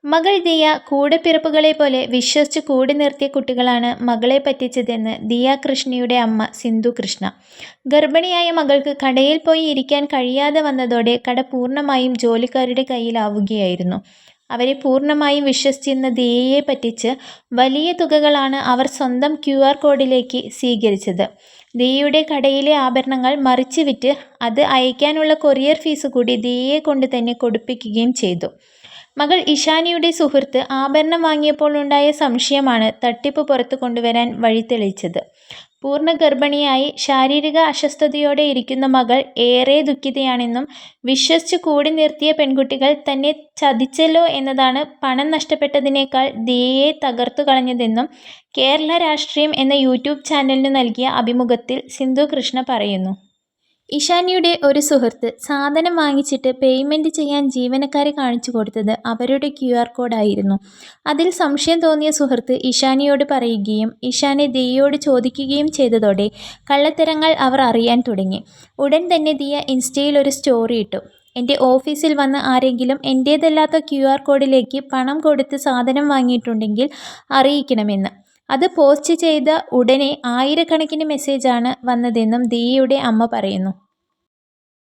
മകൾ ദിയ കൂടെപ്പിറപ്പുകളെ പോലെ വിശ്വസിച്ച് കൂടെ നിർത്തിയ കുട്ടികളാണ് മകളെ പറ്റിച്ചതെന്ന് ദിയ കൃഷ്ണയുടെ അമ്മ സിന്ധു കൃഷ്ണ. ഗർഭിണിയായ മകൾക്ക് കടയിൽ പോയി ഇരിക്കാൻ കഴിയാതെ വന്നതോടെ കട പൂർണ്ണമായും ജോലിക്കാരുടെ കയ്യിലാവുകയായിരുന്നു. അവരെ പൂർണ്ണമായും വിശ്വസിച്ചിരുന്ന ദിയയെ പറ്റിച്ച് വലിയ തുകകളാണ് അവർ സ്വന്തം QR കോഡിലേക്ക് സ്വീകരിച്ചത്. ദിയയുടെ കടയിലെ ആഭരണങ്ങൾ മറിച്ച് വിറ്റ് അത് അയക്കാനുള്ള കൊറിയർ ഫീസ് കൂടി ദിയയെ കൊണ്ട് തന്നെ കൊടുപ്പിക്കുകയും ചെയ്തു. മകൾ ഇഷാനിയുടെ സുഹൃത്ത് ആഭരണം വാങ്ങിയപ്പോൾ ഉണ്ടായ സംശയമാണ് തട്ടിപ്പ് പുറത്തു കൊണ്ടുവരാൻ വഴിതെളിച്ചത്. പൂർണ്ണ ഗർഭിണിയായി ശാരീരിക അസ്വസ്ഥതയോടെ ഇരിക്കുന്ന മകൾ ഏറെ ദുഃഖിതയാണെന്നും വിശ്വസിച്ച് കൂടി നിർത്തിയ പെൺകുട്ടികൾ തന്നെ ചതിച്ചല്ലോ എന്നതാണ് പണം നഷ്ടപ്പെട്ടതിനേക്കാൾ ദിയയെ തകർത്തു കളഞ്ഞതെന്നും കേരള രാഷ്ട്രീയം എന്ന യൂട്യൂബ് ചാനലിനു നൽകിയ അഭിമുഖത്തിൽ സിന്ധു കൃഷ്ണ പറയുന്നു. ഇഷാനിയുടെ ഒരു സുഹൃത്ത് സാധനം വാങ്ങിച്ചിട്ട് പേയ്മെൻറ്റ് ചെയ്യാൻ ജീവനക്കാരെ കാണിച്ചു കൊടുത്തത് അവരുടെ QR കോഡായിരുന്നു. അതിൽ സംശയം തോന്നിയ സുഹൃത്ത് ഇഷാനിയോട് പറയുകയും ഇഷാനി ദിയയോട് ചോദിക്കുകയും ചെയ്തതോടെ കള്ളത്തരങ്ങൾ അവർ അറിയാൻ തുടങ്ങി. ഉടൻ തന്നെ ദിയ ഇൻസ്റ്റയിൽ ഒരു സ്റ്റോറി ഇട്ടു. എൻ്റെ ഓഫീസിൽ വന്ന് ആരെങ്കിലും എൻ്റേതല്ലാത്ത QR കോഡിലേക്ക് പണം കൊടുത്ത് സാധനം വാങ്ങിയിട്ടുണ്ടെങ്കിൽ അറിയിക്കണമെന്ന്. അത് പോസ്റ്റ് ചെയ്ത ഉടനെ ആയിരക്കണക്കിന് മെസ്സേജാണ് വന്നതെന്നും ദിയയുടെ അമ്മ പറയുന്നു.